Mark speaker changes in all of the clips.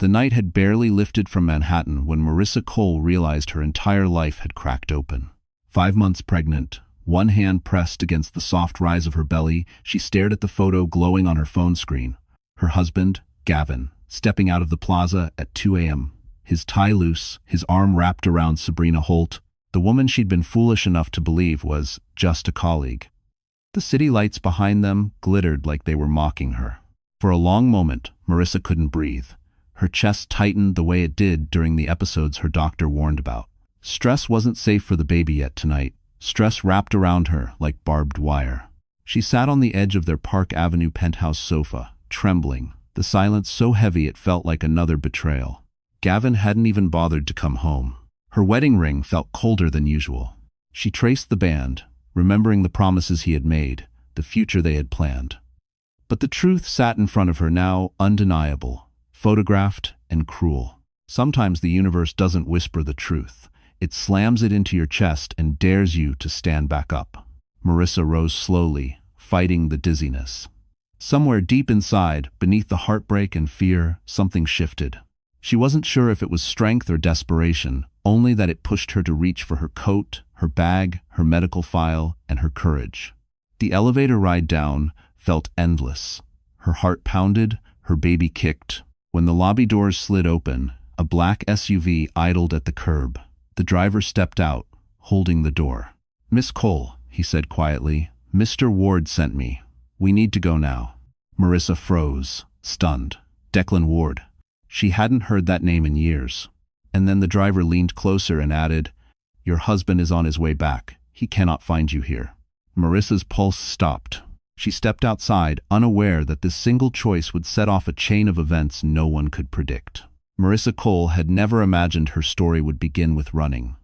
Speaker 1: The night had barely lifted from Manhattan when Marissa Cole realized her entire life had cracked open. 5 months pregnant, one hand pressed against the soft rise of her belly, she stared at the photo glowing on her phone screen. Her husband, Gavin, stepping out of the plaza at 2 a.m., his tie loose, his arm wrapped around Sabrina Holt, the woman she'd been foolish enough to believe was just a colleague. The city lights behind them glittered like they were mocking her. For a long moment, Marissa couldn't breathe. Her chest tightened the way it did during the episodes her doctor warned about. Stress wasn't safe for the baby yet tonight. Stress wrapped around her like barbed wire. She sat on the edge of their Park Avenue penthouse sofa, trembling, the silence so heavy it felt like another betrayal. Gavin hadn't even bothered to come home. Her wedding ring felt colder than usual. She traced the band, remembering the promises he had made, the future they had planned. But the truth sat in front of her now, undeniable, photographed and cruel. Sometimes the universe doesn't whisper the truth. It slams it into your chest and dares you to stand back up. Marissa rose slowly, fighting the dizziness. Somewhere deep inside, beneath the heartbreak and fear, something shifted. She wasn't sure if it was strength or desperation, only that it pushed her to reach for her coat, her bag, her medical file, and her courage. The elevator ride down felt endless. Her heart pounded, her baby kicked. When the lobby doors slid open, a black SUV idled at the curb. The driver stepped out, holding the door. "Miss Cole," he said quietly, "Mr. Ward sent me. We need to go now." Marissa froze, stunned. Declan Ward. She hadn't heard that name in years. And then the driver leaned closer and added, "Your husband is on his way back. He cannot find you here." Marissa's pulse stopped. She stepped outside, unaware that this single choice would set off a chain of events no one could predict. Marissa Cole had never imagined her story would begin with running.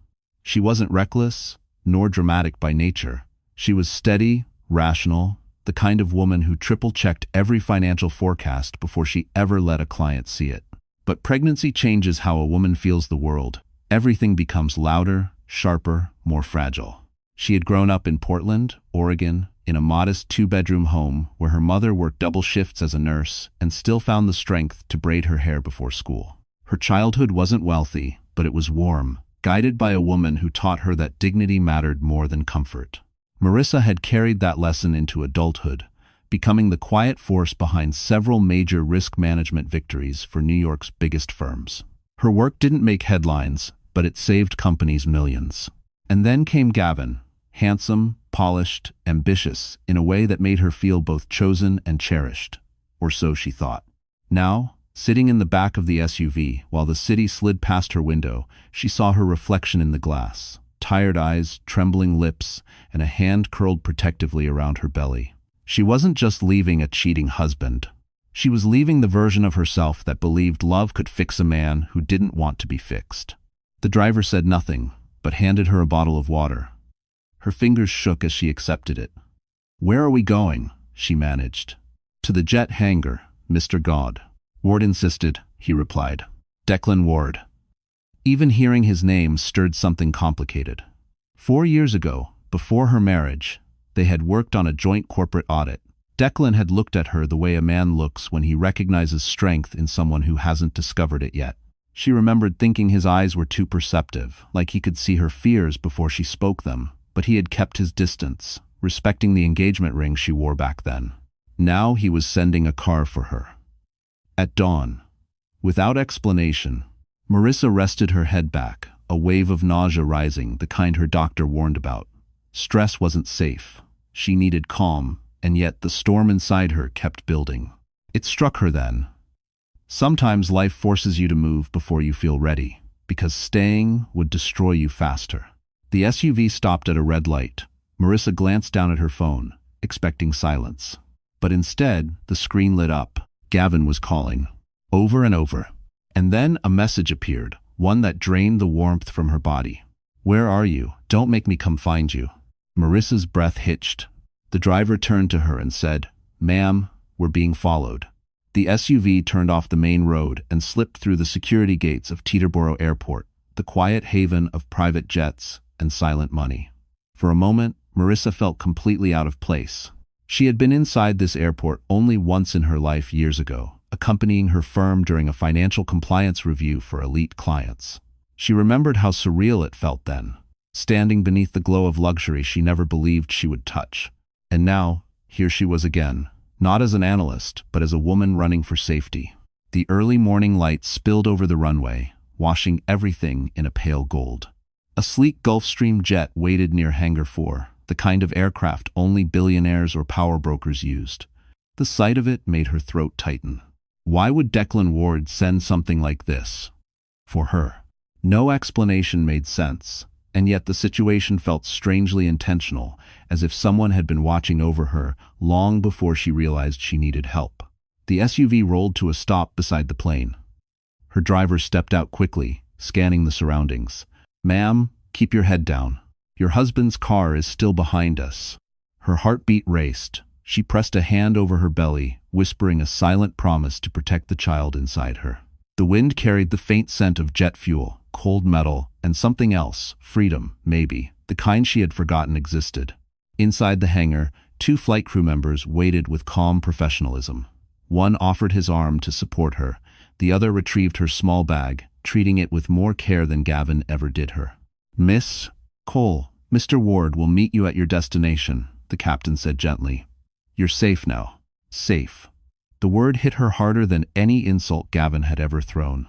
Speaker 1: She wasn't reckless, nor dramatic by nature. She was steady, rational, the kind of woman who triple-checked every financial forecast before she ever let a client see it. But pregnancy changes how a woman feels the world. Everything becomes louder, sharper, more fragile. She had grown up in Portland, Oregon, in a modest 2-bedroom home where her mother worked double shifts as a nurse and still found the strength to braid her hair before school. Her childhood wasn't wealthy, but it was warm, guided by a woman who taught her that dignity mattered more than comfort. Marissa had carried that lesson into adulthood, becoming the quiet force behind several major risk management victories for New York's biggest firms. Her work didn't make headlines, but it saved companies millions. And then came Gavin, handsome, polished, ambitious, in a way that made her feel both chosen and cherished. Or so she thought. Now, sitting in the back of the SUV, while the city slid past her window, she saw her reflection in the glass. Tired eyes, trembling lips, and a hand curled protectively around her belly. She wasn't just leaving a cheating husband. She was leaving the version of herself that believed love could fix a man who didn't want to be fixed. The driver said nothing, but handed her a bottle of water. Her fingers shook as she accepted it. "Where are we going?" she managed. "To the jet hangar, Mr. God." Ward insisted, he replied. Declan Ward. Even hearing his name stirred something complicated. 4 years ago, before her marriage, they had worked on a joint corporate audit. Declan had looked at her the way a man looks when he recognizes strength in someone who hasn't discovered it yet. She remembered thinking his eyes were too perceptive, like he could see her fears before she spoke them, but he had kept his distance, respecting the engagement ring she wore back then. Now he was sending a car for her. At dawn, without explanation, Marissa rested her head back, a wave of nausea rising, the kind her doctor warned about. Stress wasn't safe. She needed calm, and yet the storm inside her kept building. It struck her then. Sometimes life forces you to move before you feel ready, because staying would destroy you faster. The SUV stopped at a red light. Marissa glanced down at her phone, expecting silence. But instead, the screen lit up. Gavin was calling, over and over. And then a message appeared, one that drained the warmth from her body. "Where are you? Don't make me come find you." Marissa's breath hitched. The driver turned to her and said, "Ma'am, we're being followed." The SUV turned off the main road and slipped through the security gates of Teterboro Airport, the quiet haven of private jets and silent money. For a moment, Marissa felt completely out of place. She had been inside this airport only once in her life years ago, accompanying her firm during a financial compliance review for elite clients. She remembered how surreal it felt then, standing beneath the glow of luxury she never believed she would touch. And now, here she was again, not as an analyst, but as a woman running for safety. The early morning light spilled over the runway, washing everything in a pale gold. A sleek Gulfstream jet waited near Hangar 4, the kind of aircraft only billionaires or power brokers used. The sight of it made her throat tighten. Why would Declan Ward send something like this? For her. No explanation made sense, and yet the situation felt strangely intentional, as if someone had been watching over her long before she realized she needed help. The SUV rolled to a stop beside the plane. Her driver stepped out quickly, scanning the surroundings. "Ma'am, keep your head down. Your husband's car is still behind us." Her heartbeat raced. She pressed a hand over her belly, whispering a silent promise to protect the child inside her. The wind carried the faint scent of jet fuel, cold metal, and something else, freedom, maybe, the kind she had forgotten existed. Inside the hangar, 2 flight crew members waited with calm professionalism. One offered his arm to support her, the other retrieved her small bag, treating it with more care than Gavin ever did her. "Miss Cole, Mr. Ward will meet you at your destination," the captain said gently. "You're safe now." Safe. The word hit her harder than any insult Gavin had ever thrown.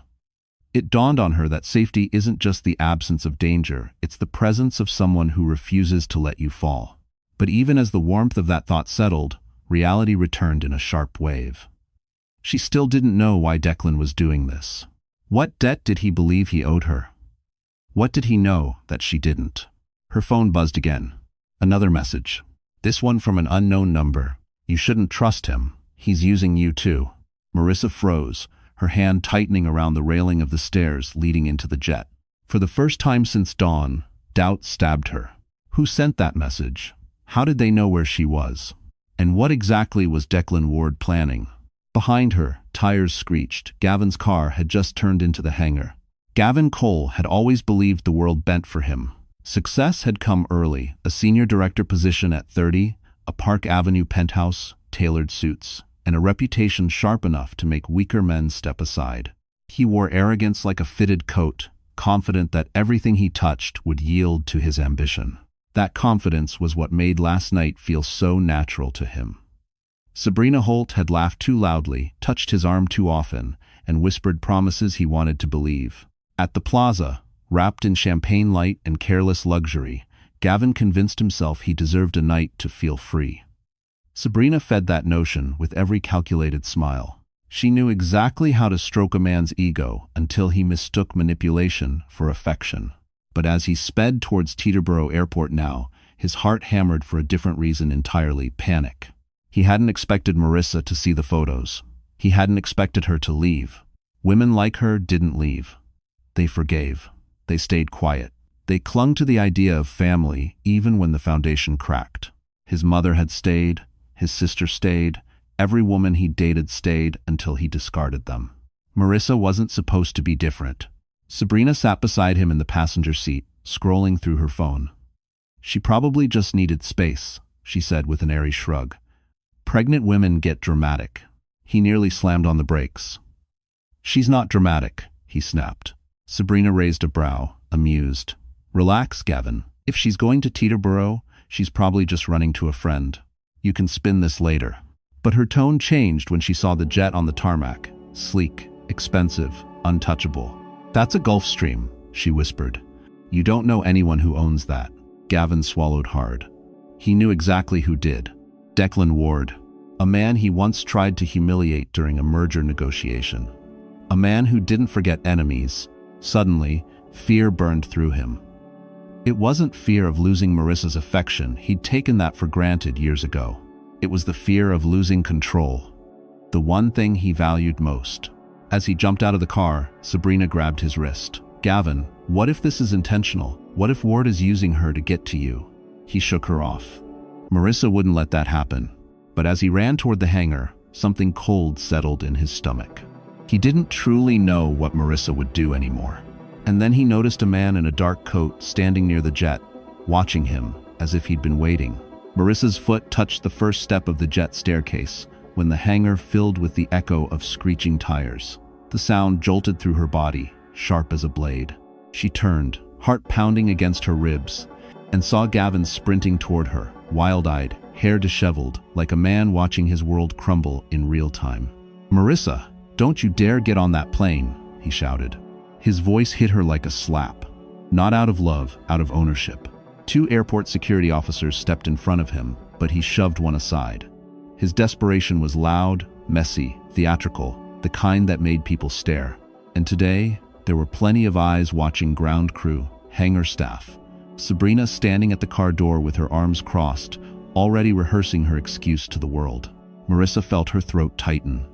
Speaker 1: It dawned on her that safety isn't just the absence of danger, it's the presence of someone who refuses to let you fall. But even as the warmth of that thought settled, reality returned in a sharp wave. She still didn't know why Declan was doing this. What debt did he believe he owed her? What did he know that she didn't? Her phone buzzed again. Another message. This one from an unknown number. "You shouldn't trust him. He's using you too." Marissa froze, her hand tightening around the railing of the stairs leading into the jet. For the first time since dawn, doubt stabbed her. Who sent that message? How did they know where she was? And what exactly was Declan Ward planning? Behind her, tires screeched. Gavin's car had just turned into the hangar. Gavin Cole had always believed the world bent for him. Success had come early, a senior director position at 30, a Park Avenue penthouse, tailored suits, and a reputation sharp enough to make weaker men step aside. He wore arrogance like a fitted coat, confident that everything he touched would yield to his ambition. That confidence was what made last night feel so natural to him. Sabrina Holt had laughed too loudly, touched his arm too often, and whispered promises he wanted to believe. At the plaza, wrapped in champagne light and careless luxury, Gavin convinced himself he deserved a night to feel free. Sabrina fed that notion with every calculated smile. She knew exactly how to stroke a man's ego until he mistook manipulation for affection. But as he sped towards Teterboro Airport now, his heart hammered for a different reason entirely: panic. He hadn't expected Marissa to see the photos. He hadn't expected her to leave. Women like her didn't leave. They forgave. They stayed quiet. They clung to the idea of family even when the foundation cracked. His mother had stayed. His sister stayed. Every woman he dated stayed until he discarded them. Marissa wasn't supposed to be different. Sabrina sat beside him in the passenger seat, scrolling through her phone. "She probably just needed space," she said with an airy shrug. "Pregnant women get dramatic." He nearly slammed on the brakes. "She's not dramatic," he snapped. Sabrina raised a brow, amused. "Relax, Gavin. If she's going to Teterboro, she's probably just running to a friend. You can spin this later." But her tone changed when she saw the jet on the tarmac. Sleek, expensive, untouchable. "That's a Gulfstream," she whispered. "You don't know anyone who owns that." Gavin swallowed hard. He knew exactly who did. Declan Ward. A man he once tried to humiliate during a merger negotiation. A man who didn't forget enemies. Suddenly, fear burned through him. It wasn't fear of losing Marissa's affection. He'd taken that for granted years ago. It was the fear of losing control. The one thing he valued most. As he jumped out of the car, Sabrina grabbed his wrist. "Gavin, what if this is intentional? What if Ward is using her to get to you?" He shook her off. Marissa wouldn't let that happen. But as he ran toward the hangar, something cold settled in his stomach. He didn't truly know what Marissa would do anymore. And then he noticed a man in a dark coat standing near the jet, watching him as if he'd been waiting. Marissa's foot touched the first step of the jet staircase, when the hangar filled with the echo of screeching tires. The sound jolted through her body, sharp as a blade. She turned, heart pounding against her ribs, and saw Gavin sprinting toward her, wild-eyed, hair disheveled, like a man watching his world crumble in real time. "Marissa, don't you dare get on that plane," he shouted. His voice hit her like a slap. Not out of love, out of ownership. 2 airport security officers stepped in front of him, but he shoved one aside. His desperation was loud, messy, theatrical, the kind that made people stare. And today, there were plenty of eyes watching ground crew, hangar staff. Sabrina standing at the car door with her arms crossed, already rehearsing her excuse to the world. Marissa felt her throat tighten.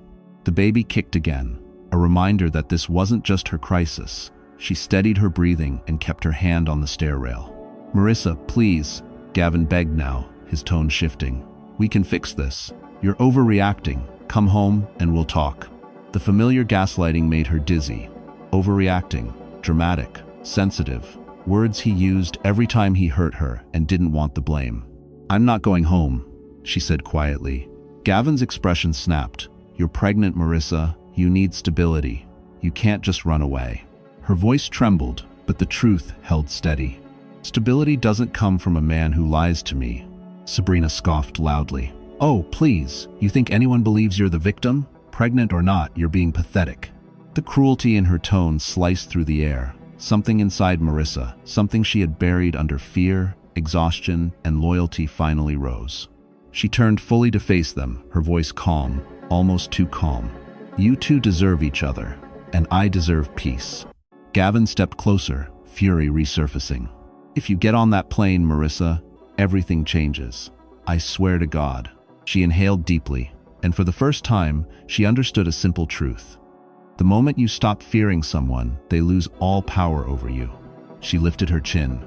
Speaker 1: The baby kicked again, a reminder that this wasn't just her crisis. She steadied her breathing and kept her hand on the stair rail. "Marissa, please," Gavin begged now, his tone shifting. "We can fix this. You're overreacting. Come home and we'll talk." The familiar gaslighting made her dizzy. Overreacting, dramatic, sensitive. Words he used every time he hurt her and didn't want the blame. "I'm not going home," she said quietly. Gavin's expression snapped. "You're pregnant, Marissa. You need stability. You can't just run away." Her voice trembled, but the truth held steady. "Stability doesn't come from a man who lies to me." Sabrina scoffed loudly. "Oh, please, you think anyone believes you're the victim? Pregnant or not, you're being pathetic." The cruelty in her tone sliced through the air. Something inside Marissa, something she had buried under fear, exhaustion, and loyalty finally rose. She turned fully to face them, her voice calm, almost too calm. "You two deserve each other, and I deserve peace." Gavin stepped closer, fury resurfacing. "If you get on that plane, Marissa, everything changes. I swear to God." She inhaled deeply, and for the first time, she understood a simple truth. The moment you stop fearing someone, they lose all power over you. She lifted her chin.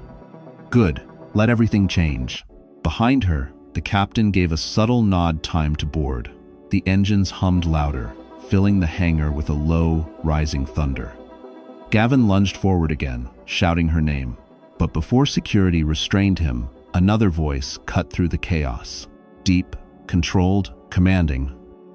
Speaker 1: "Good. Let everything change." Behind her, the captain gave a subtle nod time to board. The engines hummed louder, filling the hangar with a low, rising thunder. Gavin lunged forward again, shouting her name. But before security restrained him, another voice cut through the chaos. Deep, controlled, commanding.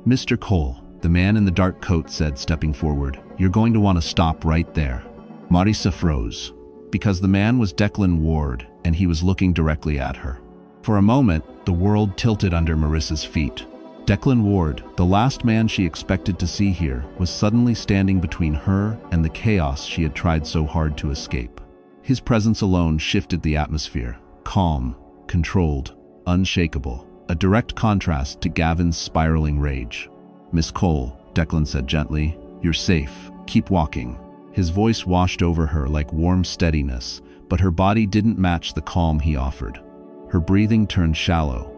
Speaker 1: "Mr. Cole," the man in the dark coat said, stepping forward, "you're going to want to stop right there." Marissa froze, because the man was Declan Ward, and he was looking directly at her. For a moment, the world tilted under Marissa's feet. Declan Ward, the last man she expected to see here, was suddenly standing between her and the chaos she had tried so hard to escape. His presence alone shifted the atmosphere. Calm, controlled, unshakable, a direct contrast to Gavin's spiraling rage. "Miss Cole," Declan said gently, "you're safe. Keep walking." His voice washed over her like warm steadiness, but her body didn't match the calm he offered. Her breathing turned shallow.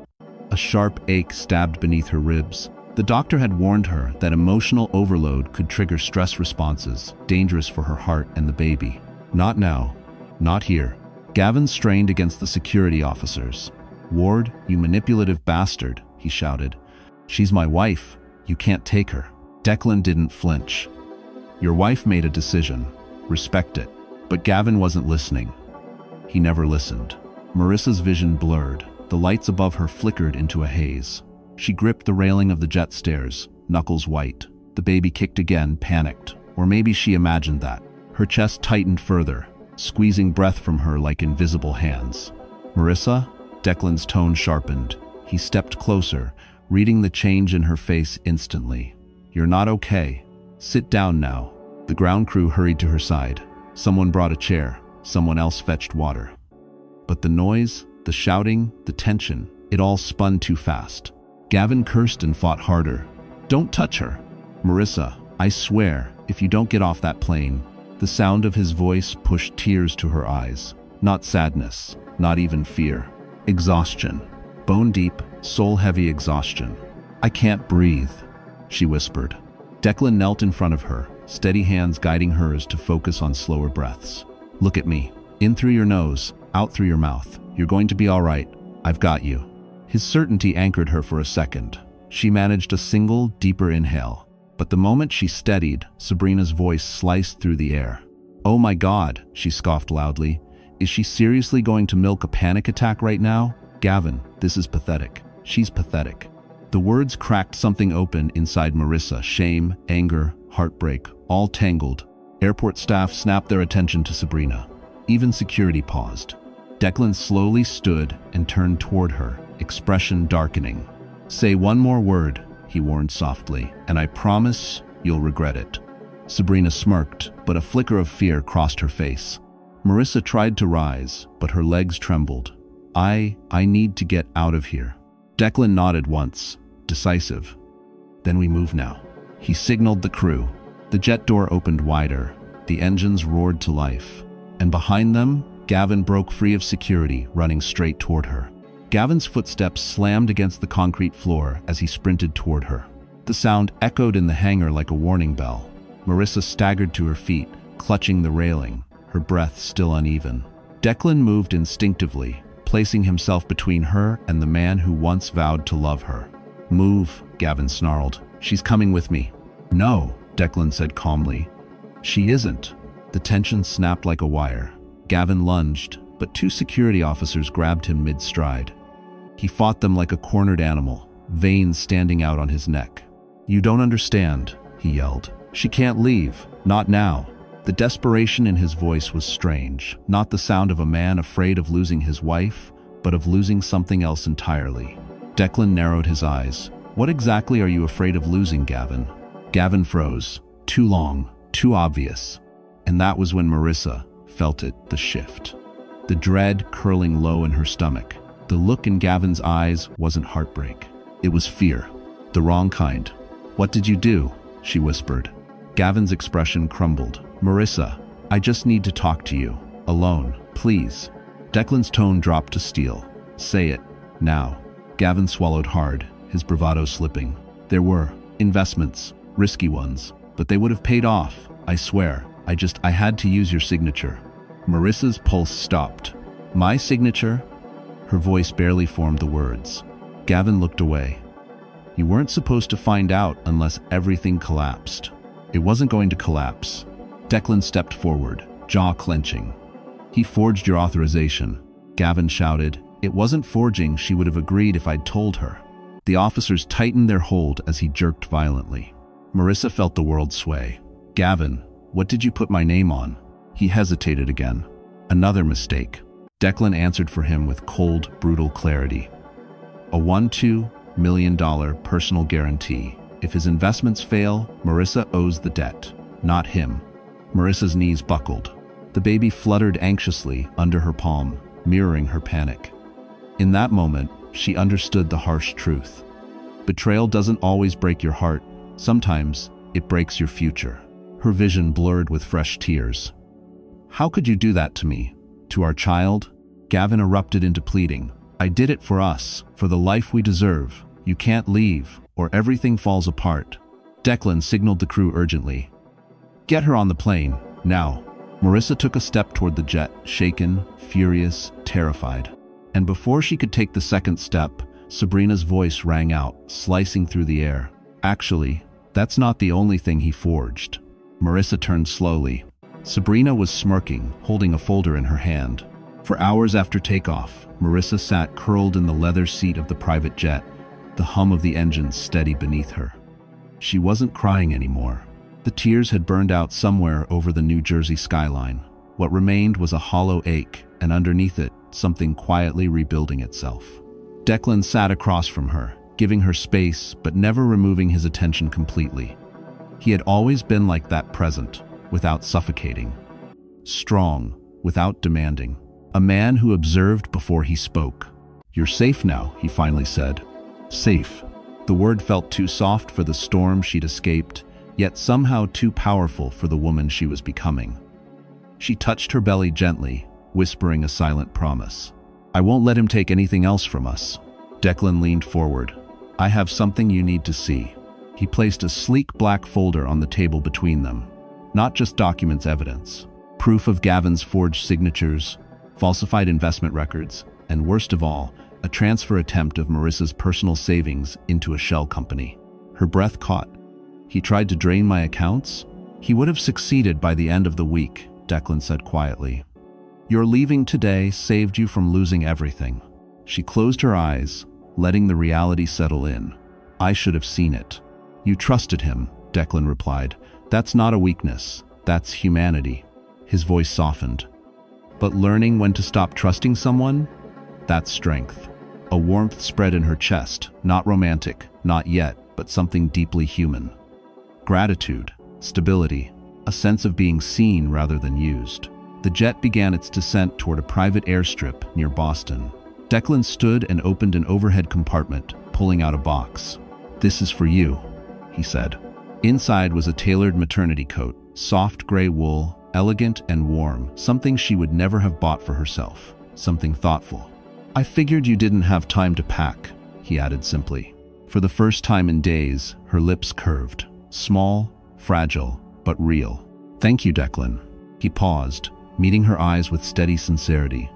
Speaker 1: A sharp ache stabbed beneath her ribs. The doctor had warned her that emotional overload could trigger stress responses, dangerous for her heart and the baby. Not now. Not here. Gavin strained against the security officers. "Ward, you manipulative bastard," he shouted. "She's my wife. You can't take her." Declan didn't flinch. "Your wife made a decision. Respect it." But Gavin wasn't listening. He never listened. Marissa's vision blurred. The lights above her flickered into a haze. She gripped the railing of the jet stairs, knuckles white. The baby kicked again, panicked. Or maybe she imagined that. Her chest tightened further, squeezing breath from her like invisible hands. "Marissa?" Declan's tone sharpened. He stepped closer, reading the change in her face instantly. "You're not okay. Sit down now." The ground crew hurried to her side. Someone brought a chair. Someone else fetched water. But the noise, the shouting, the tension, it all spun too fast. Gavin cursed and fought harder. "Don't touch her. Marissa, I swear, if you don't get off that plane." The sound of his voice pushed tears to her eyes. Not sadness, not even fear. Exhaustion. Bone-deep, soul-heavy exhaustion. "I can't breathe," she whispered. Declan knelt in front of her, steady hands guiding hers to focus on slower breaths. "Look at me. In through your nose, out through your mouth. You're going to be all right. I've got you." His certainty anchored her for a second. She managed a single, deeper inhale. But the moment she steadied, Sabrina's voice sliced through the air. "Oh my God," she scoffed loudly. "Is she seriously going to milk a panic attack right now? Gavin, this is pathetic. She's pathetic." The words cracked something open inside Marissa. Shame, anger, heartbreak, all tangled. Airport staff snapped their attention to Sabrina. Even security paused. Declan slowly stood and turned toward her, expression darkening. "Say one more word," he warned softly, "and I promise you'll regret it." Sabrina smirked, but a flicker of fear crossed her face. Marissa tried to rise, but her legs trembled. I need to get out of here." Declan nodded once, decisive. "Then we move now." He signaled the crew. The jet door opened wider. The engines roared to life. And behind them, Gavin broke free of security, running straight toward her. Gavin's footsteps slammed against the concrete floor as he sprinted toward her. The sound echoed in the hangar like a warning bell. Marissa staggered to her feet, clutching the railing, her breath still uneven. Declan moved instinctively, placing himself between her and the man who once vowed to love her. "Move," Gavin snarled. "She's coming with me." "No," Declan said calmly. "She isn't." The tension snapped like a wire. Gavin lunged, but two security officers grabbed him mid-stride. He fought them like a cornered animal, veins standing out on his neck. "You don't understand," he yelled. "She can't leave. Not now." The desperation in his voice was strange, not the sound of a man afraid of losing his wife, but of losing something else entirely. Declan narrowed his eyes. "What exactly are you afraid of losing, Gavin?" Gavin froze. Too long, too obvious. And that was when Marissa felt it, the shift. The dread curling low in her stomach. The look in Gavin's eyes wasn't heartbreak. It was fear. The wrong kind. "What did you do?" she whispered. Gavin's expression crumbled. "Marissa, I just need to talk to you. Alone, please." Declan's tone dropped to steel. "Say it, now." Gavin swallowed hard, his bravado slipping. "There were investments, risky ones, but they would have paid off, I swear. I had to use your signature." Marissa's pulse stopped. "My signature?" Her voice barely formed the words. Gavin looked away. "You weren't supposed to find out unless everything collapsed." "It wasn't going to collapse." Declan stepped forward, jaw clenching. "He forged your authorization," Gavin shouted. "It wasn't forging, she would have agreed if I'd told her." The officers tightened their hold as he jerked violently. Marissa felt the world sway. "Gavin, what did you put my name on?" He hesitated again. "Another mistake." Declan answered for him with cold, brutal clarity. "A $1.2 million personal guarantee. If his investments fail, Marissa owes the debt, not him." Marissa's knees buckled. The baby fluttered anxiously under her palm, mirroring her panic. In that moment, she understood the harsh truth. Betrayal doesn't always break your heart. Sometimes, it breaks your future. Her vision blurred with fresh tears. "How could you do that to me? To our child?" Gavin erupted into pleading. "I did it for us, for the life we deserve. You can't leave, or everything falls apart." Declan signaled the crew urgently. "Get her on the plane, now." Marissa took a step toward the jet, shaken, furious, terrified. And before she could take the second step, Sabrina's voice rang out, slicing through the air. "Actually, that's not the only thing he forged." Marissa turned slowly. Sabrina was smirking, holding a folder in her hand. For hours after takeoff, Marissa sat curled in the leather seat of the private jet, the hum of the engines steady beneath her. She wasn't crying anymore. The tears had burned out somewhere over the New Jersey skyline. What remained was a hollow ache, and underneath it, something quietly rebuilding itself. Declan sat across from her, giving her space but never removing his attention completely. He had always been like that, present, without suffocating. Strong, without demanding. A man who observed before he spoke. "You're safe now," he finally said. Safe. The word felt too soft for the storm she'd escaped, yet somehow too powerful for the woman she was becoming. She touched her belly gently, whispering a silent promise. "I won't let him take anything else from us." Declan leaned forward. "I have something you need to see." He placed a sleek black folder on the table between them. Not just documents, evidence. Proof of Gavin's forged signatures, falsified investment records, and worst of all, a transfer attempt of Marissa's personal savings into a shell company. Her breath caught. "He tried to drain my accounts?" "He would have succeeded by the end of the week," Declan said quietly. "Your leaving today saved you from losing everything." She closed her eyes, letting the reality settle in. I should have seen it. You trusted him, Declan replied. That's not a weakness. That's humanity. His voice softened. But learning when to stop trusting someone? That's strength. A warmth spread in her chest, not romantic, not yet, but something deeply human. Gratitude, stability, a sense of being seen rather than used. The jet began its descent toward a private airstrip near Boston. Declan stood and opened an overhead compartment, pulling out a box. "This is for you," he said. Inside was a tailored maternity coat, soft gray wool, elegant and warm, something she would never have bought for herself, something thoughtful. "I figured you didn't have time to pack," he added simply. For the first time in days, her lips curved, small, fragile, but real. "Thank you, Declan." He paused, meeting her eyes with steady sincerity.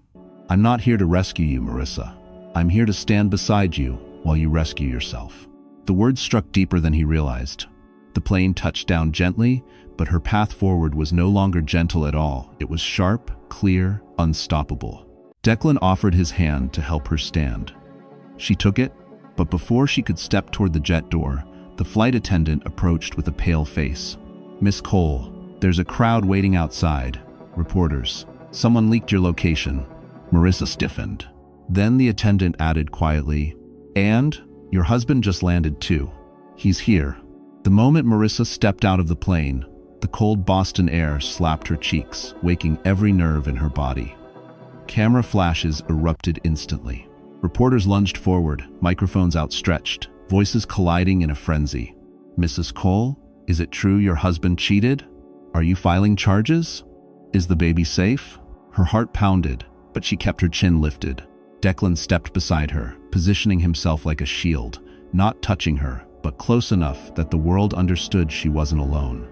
Speaker 1: "I'm not here to rescue you, Marissa. I'm here to stand beside you while you rescue yourself." The words struck deeper than he realized. The plane touched down gently, but her path forward was no longer gentle at all. It was sharp, clear, unstoppable. Declan offered his hand to help her stand. She took it, but before she could step toward the jet door, the flight attendant approached with a pale face. "Miss Cole, there's a crowd waiting outside. Reporters. Someone leaked your location." Marissa stiffened. Then the attendant added quietly, "And your husband just landed too. He's here." The moment Marissa stepped out of the plane, the cold Boston air slapped her cheeks, waking every nerve in her body. Camera flashes erupted instantly. Reporters lunged forward, microphones outstretched, voices colliding in a frenzy. "Mrs. Cole, is it true your husband cheated? Are you filing charges? Is the baby safe?" Her heart pounded, but she kept her chin lifted. Declan stepped beside her, positioning himself like a shield, not touching her, but close enough that the world understood she wasn't alone.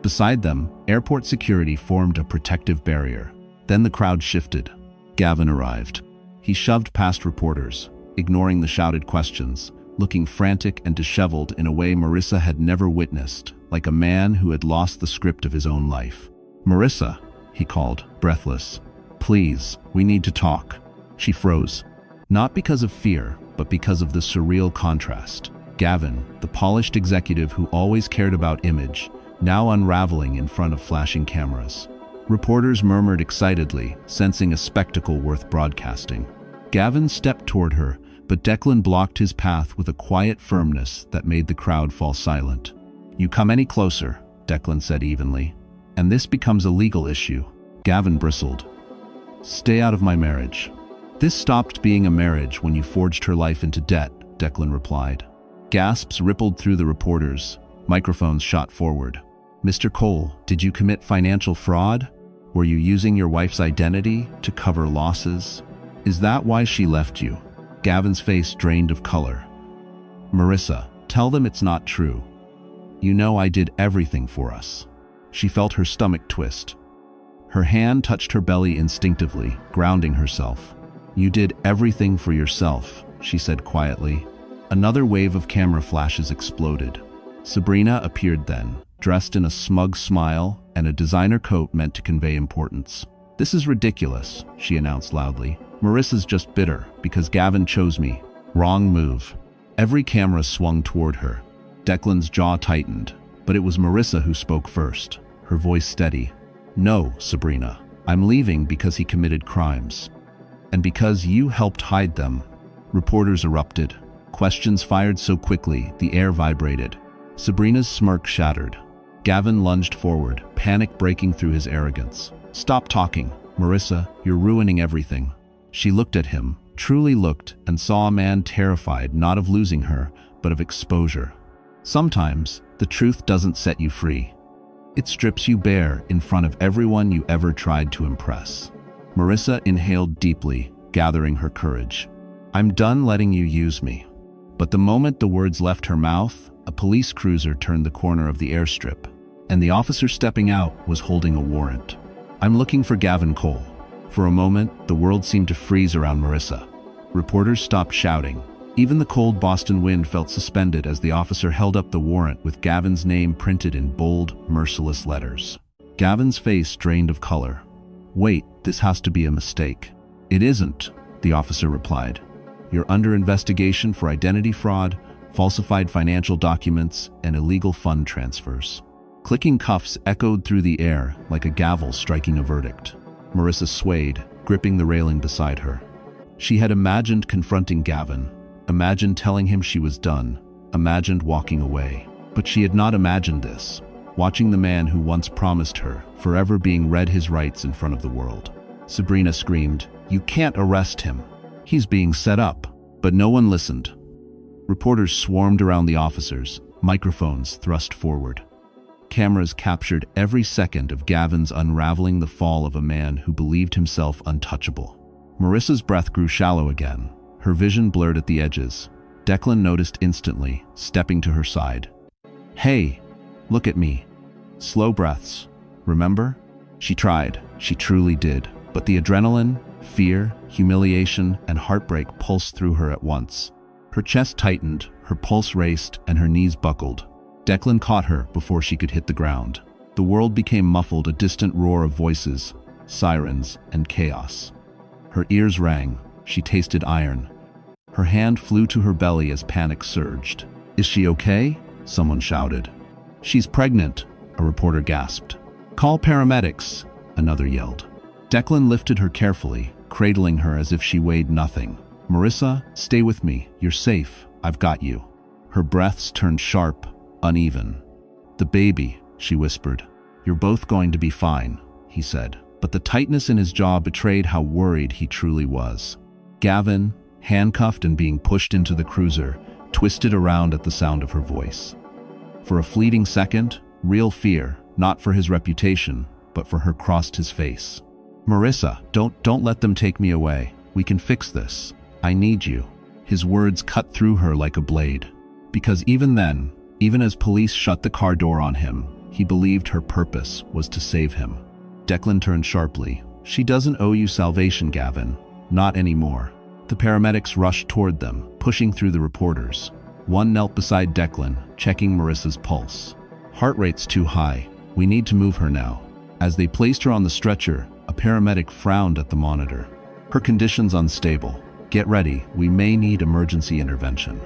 Speaker 1: Beside them, airport security formed a protective barrier. Then the crowd shifted. Gavin arrived. He shoved past reporters, ignoring the shouted questions, looking frantic and disheveled in a way Marissa had never witnessed, like a man who had lost the script of his own life. "Marissa," he called, breathless. "Please, we need to talk." She froze, not because of fear, but because of the surreal contrast. Gavin, the polished executive who always cared about image, now unraveling in front of flashing cameras. Reporters murmured excitedly, sensing a spectacle worth broadcasting. Gavin stepped toward her, but Declan blocked his path with a quiet firmness that made the crowd fall silent. "You come any closer," Declan said evenly, "and this becomes a legal issue." Gavin bristled. "Stay out of my marriage." "This stopped being a marriage when you forged her life into debt," Declan replied. Gasps rippled through the reporters. Microphones shot forward. "Mr. Cole, did you commit financial fraud? Were you using your wife's identity to cover losses? Is that why she left you?" Gavin's face drained of color. "Marissa, tell them it's not true. You know I did everything for us." She felt her stomach twist. Her hand touched her belly instinctively, grounding herself. "You did everything for yourself," she said quietly. Another wave of camera flashes exploded. Sabrina appeared then, dressed in a smug smile and a designer coat meant to convey importance. "This is ridiculous," she announced loudly. "Marissa's just bitter because Gavin chose me. Wrong move." Every camera swung toward her. Declan's jaw tightened, but it was Marissa who spoke first, her voice steady. "No, Sabrina, I'm leaving because he committed crimes. And because you helped hide them." Reporters erupted. Questions fired so quickly, the air vibrated. Sabrina's smirk shattered. Gavin lunged forward, panic breaking through his arrogance. "Stop talking. Marissa, you're ruining everything." She looked at him, truly looked, and saw a man terrified not of losing her, but of exposure. Sometimes, the truth doesn't set you free. It strips you bare in front of everyone you ever tried to impress. Marissa inhaled deeply, gathering her courage. "I'm done letting you use me." But the moment the words left her mouth, a police cruiser turned the corner of the airstrip, and the officer stepping out was holding a warrant. "I'm looking for Gavin Cole." For a moment, the world seemed to freeze around Marissa. Reporters stopped shouting. Even the cold Boston wind felt suspended as the officer held up the warrant with Gavin's name printed in bold, merciless letters. Gavin's face drained of color. "Wait, this has to be a mistake." "It isn't," the officer replied. "You're under investigation for identity fraud, falsified financial documents, and illegal fund transfers. Clicking cuffs echoed through the air like a gavel striking a verdict. Marissa swayed, gripping the railing beside her. She had imagined confronting Gavin, imagined telling him she was done, imagined walking away. But she had not imagined this, watching the man who once promised her, forever being read his rights in front of the world. Sabrina screamed, "You can't arrest him. He's being set up." But no one listened. Reporters swarmed around the officers, microphones thrust forward. Cameras captured every second of Gavin's unraveling the fall of a man who believed himself untouchable. Marissa's breath grew shallow again, her vision blurred at the edges. Declan noticed instantly, stepping to her side. "Hey, look at me." Slow breaths. "Remember?" She tried, she truly did, but the adrenaline, fear, humiliation, and heartbreak pulsed through her at once. Her chest tightened, her pulse raced, and her knees buckled. Declan caught her before she could hit the ground. The world became muffled, a distant roar of voices, sirens, and chaos. Her ears rang, she tasted iron. Her hand flew to her belly as panic surged. "Is she okay?" someone shouted. "She's pregnant," a reporter gasped. "Call paramedics," another yelled. Declan lifted her carefully, cradling her as if she weighed nothing. "Marissa, stay with me. You're safe. I've got you." Her breaths turned sharp, uneven. "The baby," she whispered. "You're both going to be fine," he said. But the tightness in his jaw betrayed how worried he truly was. Gavin, handcuffed and being pushed into the cruiser, twisted around at the sound of her voice. For a fleeting second, real fear, not for his reputation, but for her, crossed his face. "Marissa, don't let them take me away. We can fix this. I need you." His words cut through her like a blade. Because even then, even as police shut the car door on him, he believed her purpose was to save him. Declan turned sharply. "She doesn't owe you salvation, Gavin. Not anymore." The paramedics rushed toward them, pushing through the reporters. One knelt beside Declan, checking Marissa's pulse. "Heart rate's too high. We need to move her now." As they placed her on the stretcher, a paramedic frowned at the monitor. "Her condition's unstable. Get ready, we may need emergency intervention."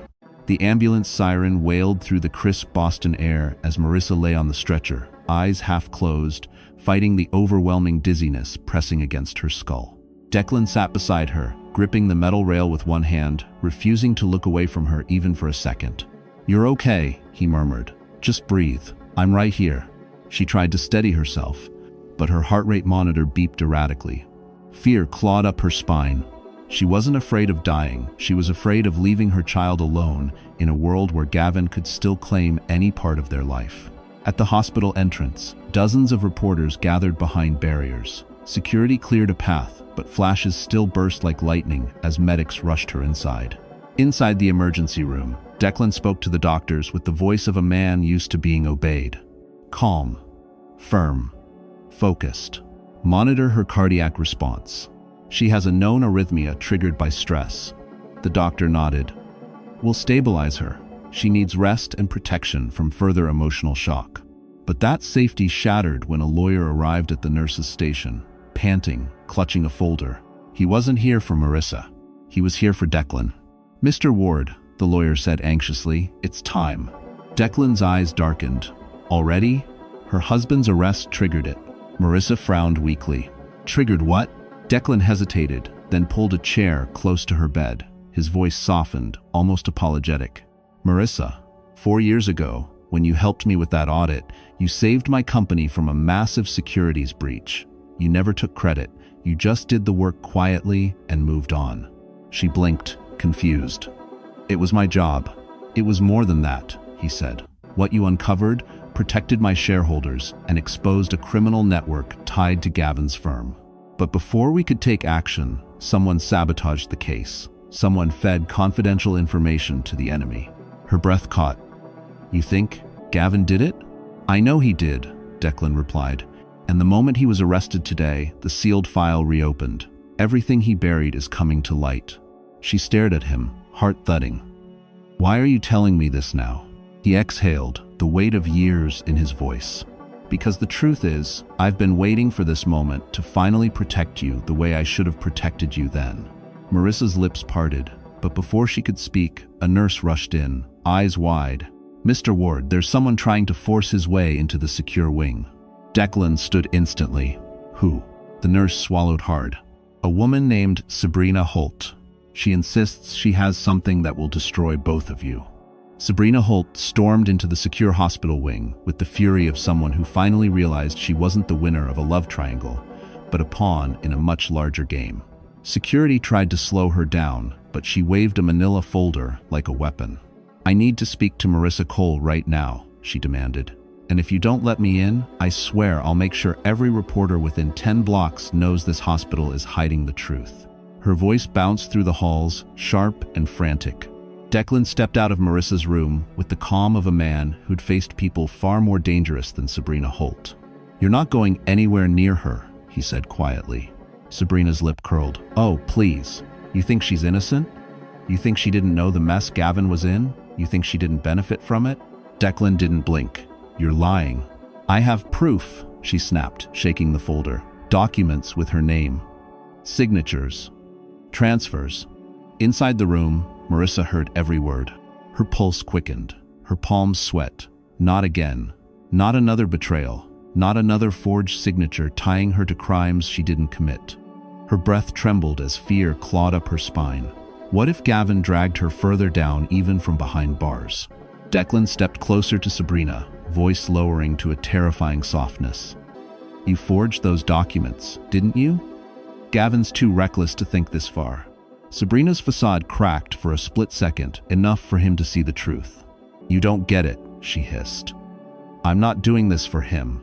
Speaker 1: The ambulance siren wailed through the crisp Boston air as Marissa lay on the stretcher, eyes half closed, fighting the overwhelming dizziness pressing against her skull. Declan sat beside her, gripping the metal rail with one hand, refusing to look away from her even for a second. "You're okay," he murmured. "Just breathe. I'm right here." She tried to steady herself, but her heart rate monitor beeped erratically. Fear clawed up her spine. She wasn't afraid of dying, she was afraid of leaving her child alone in a world where Gavin could still claim any part of their life. At the hospital entrance, dozens of reporters gathered behind barriers. Security cleared a path, but flashes still burst like lightning as medics rushed her inside. Inside the emergency room, Declan spoke to the doctors with the voice of a man used to being obeyed. Calm, firm, focused. Monitor her cardiac response. She has a known arrhythmia triggered by stress. The doctor nodded. We'll stabilize her. She needs rest and protection from further emotional shock. But that safety shattered when a lawyer arrived at the nurse's station, panting, clutching a folder. He wasn't here for Marissa. He was here for Declan. "Mr. Ward," the lawyer said anxiously, "it's time." Declan's eyes darkened. Already? Her husband's arrest triggered it. Marissa frowned weakly. Triggered what? Declan hesitated, then pulled a chair close to her bed. His voice softened, almost apologetic. "Marissa, 4 years ago, when you helped me with that audit, you saved my company from a massive securities breach. You never took credit. You just did the work quietly and moved on." She blinked, confused. "It was my job. It was more than that," he said. "What you uncovered protected my shareholders and exposed a criminal network tied to Gavin's firm. But before we could take action, someone sabotaged the case. Someone fed confidential information to the enemy." Her breath caught. "You think Gavin did it?" "I know he did," Declan replied. "And the moment he was arrested today, the sealed file reopened. Everything he buried is coming to light." She stared at him, heart thudding. "Why are you telling me this now?" He exhaled, the weight of years in his voice. "Because the truth is, I've been waiting for this moment to finally protect you the way I should have protected you then." Marissa's lips parted, but before she could speak, a nurse rushed in, eyes wide. "Mr. Ward, there's someone trying to force his way into the secure wing." Declan stood instantly. "Who?" The nurse swallowed hard. "A woman named Sabrina Holt. She insists she has something that will destroy both of you." Sabrina Holt stormed into the secure hospital wing with the fury of someone who finally realized she wasn't the winner of a love triangle, but a pawn in a much larger game. Security tried to slow her down, but she waved a manila folder like a weapon. "I need to speak to Marissa Cole right now," she demanded. "And if you don't let me in, I swear I'll make sure every reporter within 10 blocks knows this hospital is hiding the truth." Her voice bounced through the halls, sharp and frantic. Declan stepped out of Marissa's room with the calm of a man who'd faced people far more dangerous than Sabrina Holt. "You're not going anywhere near her," he said quietly. Sabrina's lip curled. "Oh, please. You think she's innocent? You think she didn't know the mess Gavin was in? You think she didn't benefit from it?" Declan didn't blink. "You're lying." "I have proof," she snapped, shaking the folder. "Documents with her name. Signatures. Transfers." Inside the room, Marissa heard every word. Her pulse quickened. Her palms sweat. Not again. Not another betrayal. Not another forged signature tying her to crimes she didn't commit. Her breath trembled as fear clawed up her spine. What if Gavin dragged her further down even from behind bars? Declan stepped closer to Sabrina, voice lowering to a terrifying softness. "You forged those documents, didn't you?" "Gavin's too reckless to think this far." Sabrina's facade cracked for a split second, enough for him to see the truth. "You don't get it," she hissed. "I'm not doing this for him.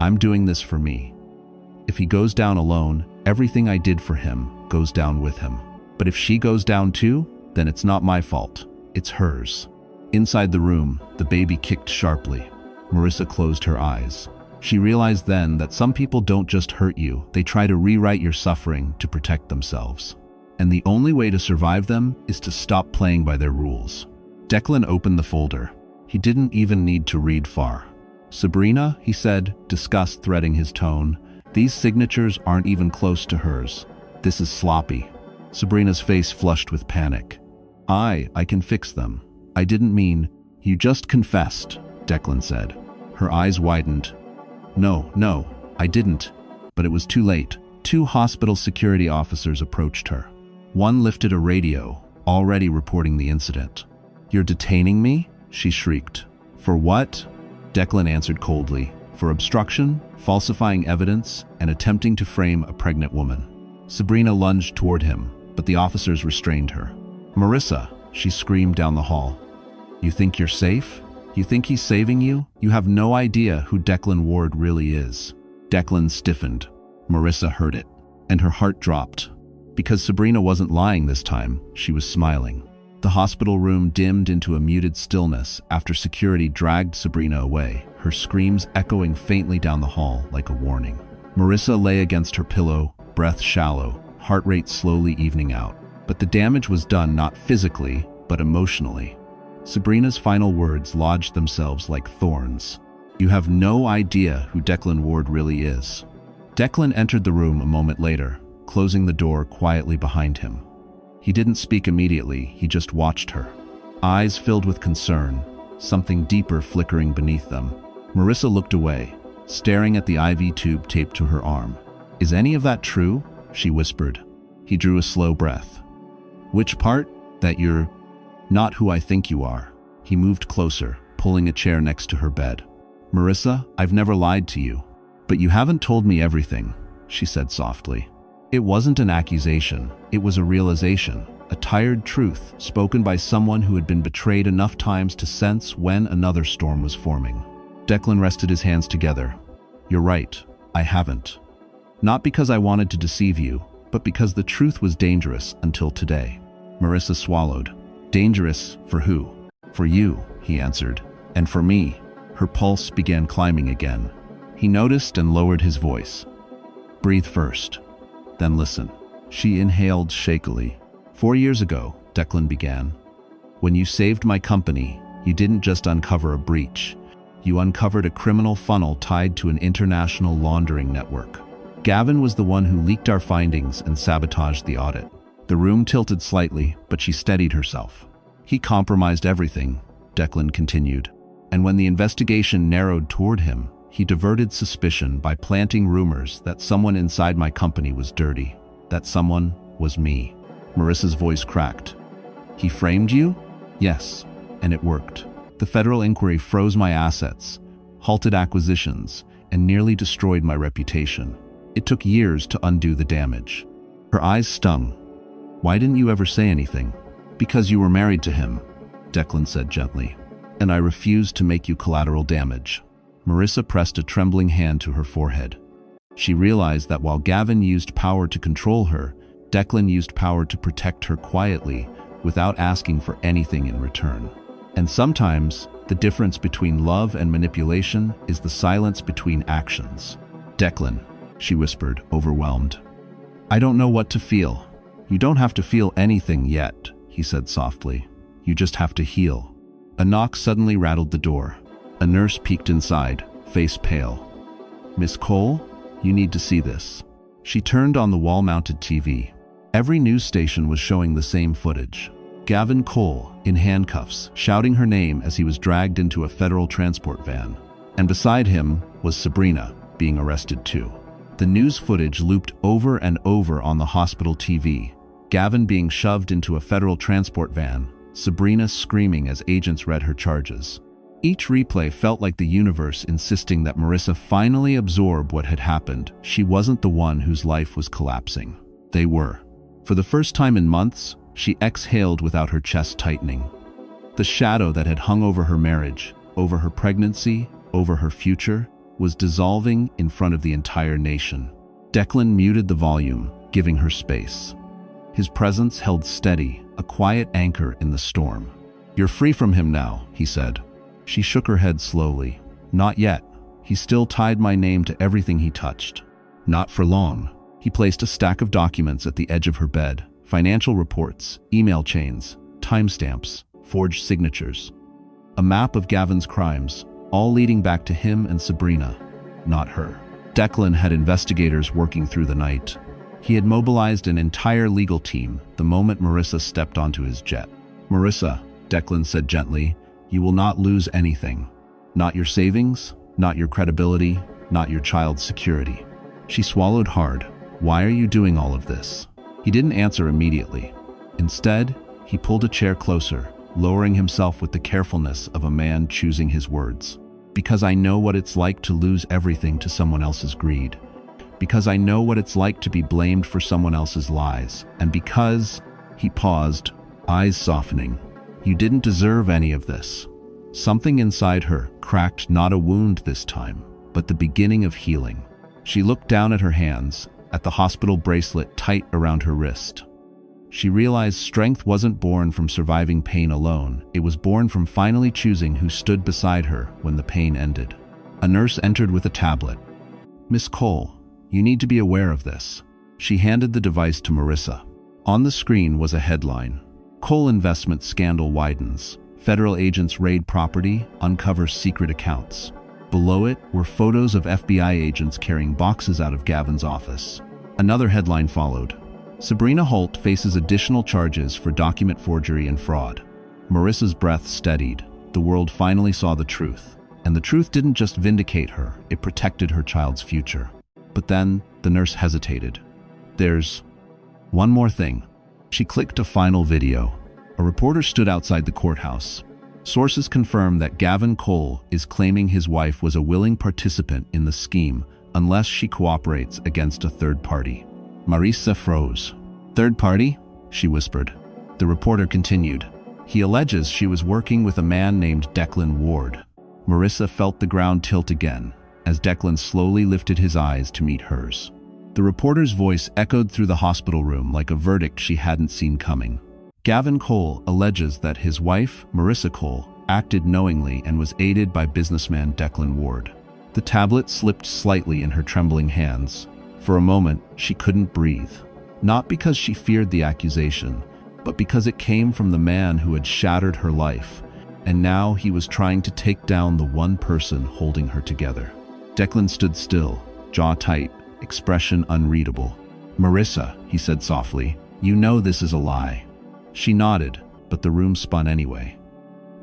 Speaker 1: I'm doing this for me. If he goes down alone, everything I did for him goes down with him. But if she goes down too, then it's not my fault. It's hers." Inside the room, the baby kicked sharply. Marissa closed her eyes. She realized then that some people don't just hurt you, they try to rewrite your suffering to protect themselves. And the only way to survive them is to stop playing by their rules. Declan opened the folder. He didn't even need to read far. "Sabrina," he said, disgust threading his tone, "these signatures aren't even close to hers. This is sloppy." Sabrina's face flushed with panic. I can fix them. I didn't mean..." "You just confessed," Declan said. Her eyes widened. No, I didn't." But it was too late. 2 hospital security officers approached her. One lifted a radio, already reporting the incident. "You're detaining me?" she shrieked. "For what?" Declan answered coldly. "For obstruction, falsifying evidence, and attempting to frame a pregnant woman." Sabrina lunged toward him, but the officers restrained her. "Marissa," she screamed down the hall. "You think you're safe? You think he's saving you? You have no idea who Declan Ward really is." Declan stiffened. Marissa heard it, and her heart dropped. Because Sabrina wasn't lying this time, she was smiling. The hospital room dimmed into a muted stillness after security dragged Sabrina away, her screams echoing faintly down the hall like a warning. Marissa lay against her pillow, breath shallow, heart rate slowly evening out. But the damage was done not physically, but emotionally. Sabrina's final words lodged themselves like thorns. "You have no idea who Declan Ward really is." Declan entered the room a moment later, closing the door quietly behind him. He didn't speak immediately, he just watched her. Eyes filled with concern, something deeper flickering beneath them. Marissa looked away, staring at the IV tube taped to her arm. "Is any of that true?" she whispered. He drew a slow breath. "Which part? That you're not who I think you are." He moved closer, pulling a chair next to her bed. "Marissa, I've never lied to you. But you haven't told me everything," she said softly. It wasn't an accusation, it was a realization, a tired truth spoken by someone who had been betrayed enough times to sense when another storm was forming. Declan rested his hands together. "You're right, I haven't. Not because I wanted to deceive you, but because the truth was dangerous until today." Marissa swallowed. "Dangerous for who?" "For you," he answered. "And for me." Her pulse began climbing again. He noticed and lowered his voice. "Breathe first, then listen." She inhaled shakily. 4 years ago, Declan began. "When you saved my company, you didn't just uncover a breach. You uncovered a criminal funnel tied to an international laundering network. Gavin was the one who leaked our findings and sabotaged the audit." The room tilted slightly, but she steadied herself. "He compromised everything. Declan continued. And when the investigation narrowed toward him, he diverted suspicion by planting rumors that someone inside my company was dirty. That someone was me. Marissa's voice cracked. He framed you? Yes, and it worked. The federal inquiry froze my assets, halted acquisitions, and nearly destroyed my reputation. It took years to undo the damage. Her eyes stung. Why didn't you ever say anything? Because you were married to him, Declan said gently. And I refused to make you collateral damage. Marissa pressed a trembling hand to her forehead. She realized that while Gavin used power to control her, Declan used power to protect her quietly, without asking for anything in return. And sometimes, the difference between love and manipulation is the silence between actions. Declan, she whispered, overwhelmed. I don't know what to feel. You don't have to feel anything yet, he said softly. You just have to heal. A knock suddenly rattled the door. A nurse peeked inside, face pale. Miss Cole, you need to see this. She turned on the wall-mounted TV. Every news station was showing the same footage. Gavin Cole, in handcuffs, shouting her name as he was dragged into a federal transport van. And beside him was Sabrina, being arrested too. The news footage looped over and over on the hospital TV. Gavin being shoved into a federal transport van, Sabrina screaming as agents read her charges. Each replay felt like the universe insisting that Marissa finally absorb what had happened. She wasn't the one whose life was collapsing. They were. For the first time in months, she exhaled without her chest tightening. The shadow that had hung over her marriage, over her pregnancy, over her future, was dissolving in front of the entire nation. Declan muted the volume, giving her space. His presence held steady, a quiet anchor in the storm. You're free from him now, he said. She shook her head slowly. Not yet. He still tied my name to everything he touched. Not for long. He placed a stack of documents at the edge of her bed. Financial reports, email chains, timestamps, forged signatures. A map of Gavin's crimes, all leading back to him and Sabrina, not her. Declan had investigators working through the night. He had mobilized an entire legal team the moment Marissa stepped onto his jet. Marissa, Declan said gently, you will not lose anything. Not your savings, not your credibility, not your child's security. She swallowed hard. Why are you doing all of this? He didn't answer immediately. Instead, he pulled a chair closer, lowering himself with the carefulness of a man choosing his words. Because I know what it's like to lose everything to someone else's greed. Because I know what it's like to be blamed for someone else's lies. And because, he paused, eyes softening, you didn't deserve any of this. Something inside her cracked, not a wound this time, but the beginning of healing. She looked down at her hands, at the hospital bracelet tight around her wrist. She realized strength wasn't born from surviving pain alone. It was born from finally choosing who stood beside her when the pain ended. A nurse entered with a tablet. Miss Cole, you need to be aware of this. She handed the device to Marissa. On the screen was a headline. Coal investment scandal widens. Federal agents raid property, uncover secret accounts. Below it were photos of FBI agents carrying boxes out of Gavin's office. Another headline followed. Sabrina Holt faces additional charges for document forgery and fraud. Marissa's breath steadied. The world finally saw the truth. And the truth didn't just vindicate her, it protected her child's future. But then, the nurse hesitated. There's one more thing. She clicked a final video. A reporter stood outside the courthouse. Sources confirm that Gavin Cole is claiming his wife was a willing participant in the scheme unless she cooperates against a third party. Marissa froze. Third party? She whispered. The reporter continued. He alleges she was working with a man named Declan Ward. Marissa felt the ground tilt again as Declan slowly lifted his eyes to meet hers. The reporter's voice echoed through the hospital room like a verdict she hadn't seen coming. Gavin Cole alleges that his wife, Marissa Cole, acted knowingly and was aided by businessman Declan Ward. The tablet slipped slightly in her trembling hands. For a moment, she couldn't breathe. Not because she feared the accusation, but because it came from the man who had shattered her life, and now he was trying to take down the one person holding her together. Declan stood still, jaw tight, expression unreadable. Marissa, he said softly, you know this is a lie. She nodded, but the room spun anyway.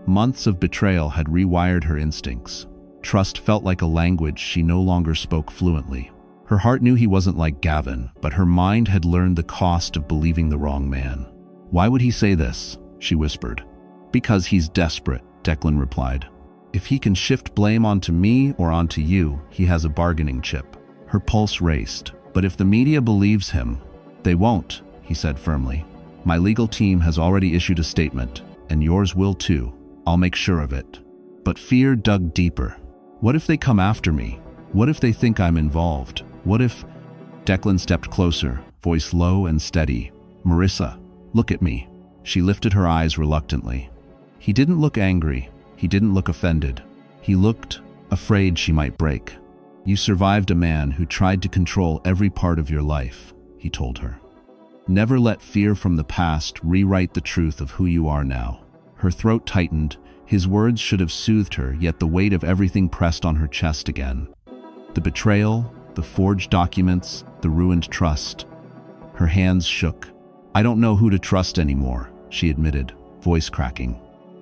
Speaker 1: Months of betrayal had rewired her instincts. Trust felt like a language she no longer spoke fluently. Her heart knew he wasn't like Gavin, but her mind had learned the cost of believing the wrong man. "Why would he say this?" she whispered. "Because he's desperate," Declan replied. "If he can shift blame onto me or onto you, he has a bargaining chip." Her pulse raced. "But if the media believes him—" "They won't," he said firmly. "My legal team has already issued a statement, and yours will too. I'll make sure of it." But fear dug deeper. What if they come after me? What if they think I'm involved? What if— Declan stepped closer, voice low and steady. "Marissa, look at me." She lifted her eyes reluctantly. He didn't look angry. He didn't look offended. He looked afraid she might break. "You survived a man who tried to control every part of your life," he told her. "Never let fear from the past rewrite the truth of who you are now." Her throat tightened. His words should have soothed her, yet the weight of everything pressed on her chest again. The betrayal, the forged documents, the ruined trust. Her hands shook. "I don't know who to trust anymore," she admitted, voice cracking.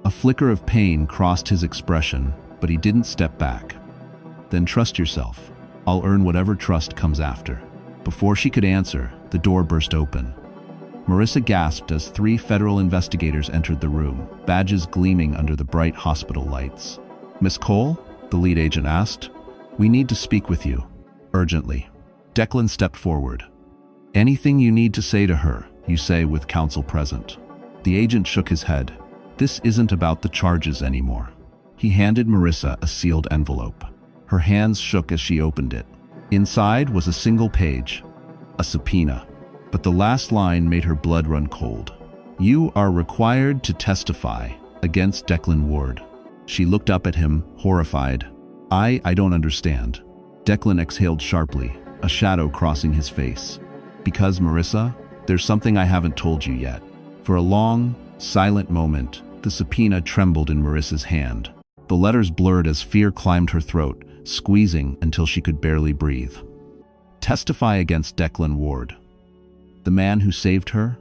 Speaker 1: A flicker of pain crossed his expression, but he didn't step back. "Then trust yourself. I'll earn whatever trust comes after." Before she could answer, the door burst open. Marissa gasped as 3 federal investigators entered the room, badges gleaming under the bright hospital lights. "Miss Cole?" the lead agent asked. "We need to speak with you. Urgently." Declan stepped forward. "Anything you need to say to her, you say with counsel present." The agent shook his head. "This isn't about the charges anymore." He handed Marissa a sealed envelope. Her hands shook as she opened it. Inside was a single page, a subpoena. But the last line made her blood run cold. "You are required to testify against Declan Ward." She looked up at him, horrified. I don't understand." Declan exhaled sharply, a shadow crossing his face. "Because, Marissa, there's something I haven't told you yet." For a long, silent moment, the subpoena trembled in Marissa's hand. The letters blurred as fear climbed her throat, squeezing until she could barely breathe. Testify against Declan Ward. The man who saved her,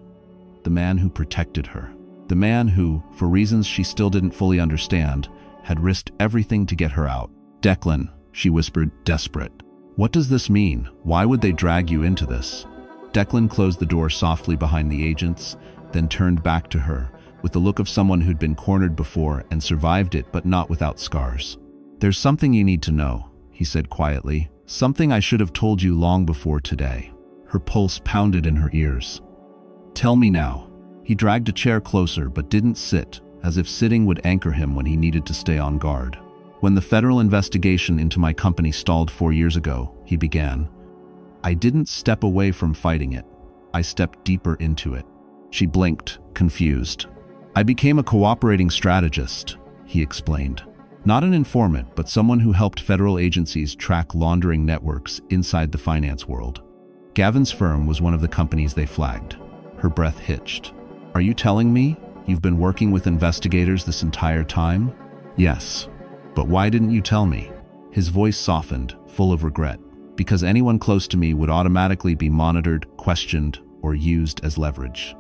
Speaker 1: the man who protected her, the man who, for reasons she still didn't fully understand, had risked everything to get her out. "Declan," she whispered, desperate. "What does this mean? Why would they drag you into this?" Declan closed the door softly behind the agents, then turned back to her, with the look of someone who'd been cornered before and survived it, but not without scars. "There's something you need to know," he said quietly. "Something I should have told you long before today." Her pulse pounded in her ears. "Tell me now." He dragged a chair closer but didn't sit, as if sitting would anchor him when he needed to stay on guard. "When the federal investigation into my company stalled 4 years ago," he began, "I didn't step away from fighting it. I stepped deeper into it." She blinked, confused. "I became a cooperating strategist," he explained. "Not an informant, but someone who helped federal agencies track laundering networks inside the finance world. Gavin's firm was one of the companies they flagged." Her breath hitched. "Are you telling me you've been working with investigators this entire time?" "Yes. But why didn't you tell me?" His voice softened, full of regret. "Because anyone close to me would automatically be monitored, questioned, or used as leverage.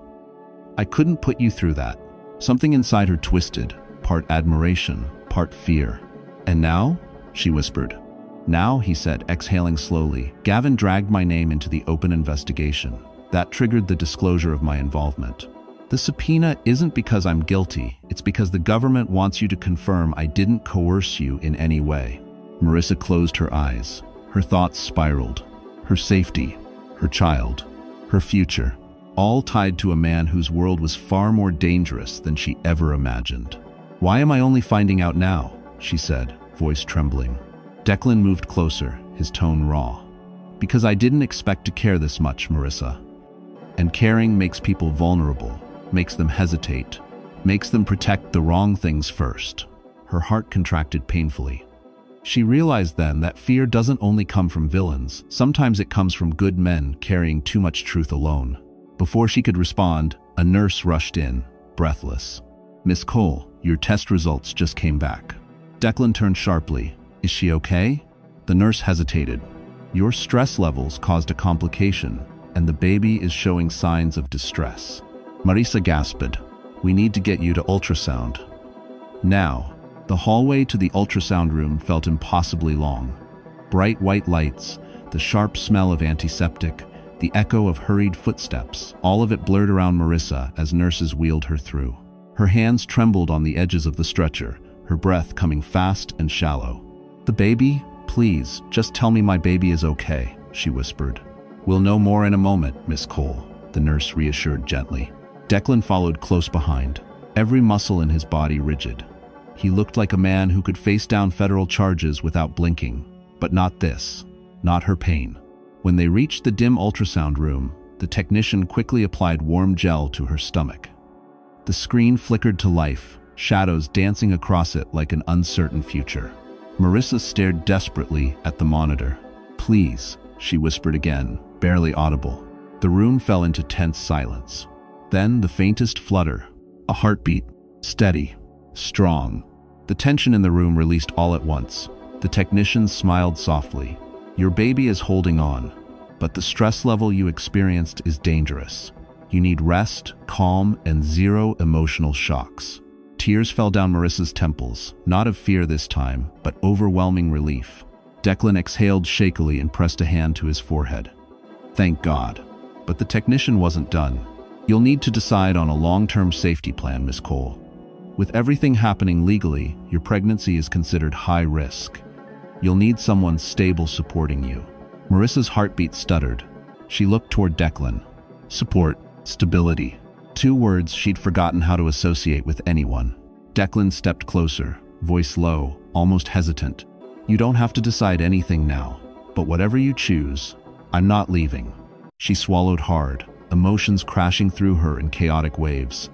Speaker 1: I couldn't put you through that." Something inside her twisted, part admiration, part fear. "And now?" she whispered. "Now," he said, exhaling slowly, "Gavin dragged my name into the open investigation. That triggered the disclosure of my involvement. The subpoena isn't because I'm guilty, it's because the government wants you to confirm I didn't coerce you in any way." Marissa closed her eyes. Her thoughts spiraled. Her safety, her child, her future, all tied to a man whose world was far more dangerous than she ever imagined. "Why am I only finding out now?" she said, voice trembling. Declan moved closer, his tone raw. "Because I didn't expect to care this much, Marissa. And caring makes people vulnerable, makes them hesitate, makes them protect the wrong things first." Her heart contracted painfully. She realized then that fear doesn't only come from villains. Sometimes it comes from good men carrying too much truth alone. Before she could respond, a nurse rushed in, breathless. "Miss Cole, your test results just came back." Declan turned sharply. "Is she okay?" The nurse hesitated. "Your stress levels caused a complication, and the baby is showing signs of distress." Marissa gasped. "We need to get you to ultrasound." Now, the hallway to the ultrasound room felt impossibly long. Bright white lights, the sharp smell of antiseptic, the echo of hurried footsteps, all of it blurred around Marissa as nurses wheeled her through. Her hands trembled on the edges of the stretcher, her breath coming fast and shallow. "The baby? Please, just tell me my baby is okay," she whispered. "We'll know more in a moment, Miss Cole," the nurse reassured gently. Declan followed close behind, every muscle in his body rigid. He looked like a man who could face down federal charges without blinking, but not this, not her pain. When they reached the dim ultrasound room, the technician quickly applied warm gel to her stomach. The screen flickered to life, shadows dancing across it like an uncertain future. Marissa stared desperately at the monitor. "Please," she whispered again, barely audible. The room fell into tense silence. Then the faintest flutter, a heartbeat, steady, strong. The tension in the room released all at once. The technician smiled softly. "Your baby is holding on, but the stress level you experienced is dangerous. You need rest, calm, and zero emotional shocks." Tears fell down Marissa's temples, not of fear this time, but overwhelming relief. Declan exhaled shakily and pressed a hand to his forehead. "Thank God." But the technician wasn't done. "You'll need to decide on a long-term safety plan, Miss Cole. With everything happening legally, your pregnancy is considered high risk. You'll need someone stable supporting you." Marissa's heartbeat stuttered. She looked toward Declan. Support, stability. Two words she'd forgotten how to associate with anyone. Declan stepped closer, voice low, almost hesitant. "You don't have to decide anything now, but whatever you choose, I'm not leaving." She swallowed hard, emotions crashing through her in chaotic waves.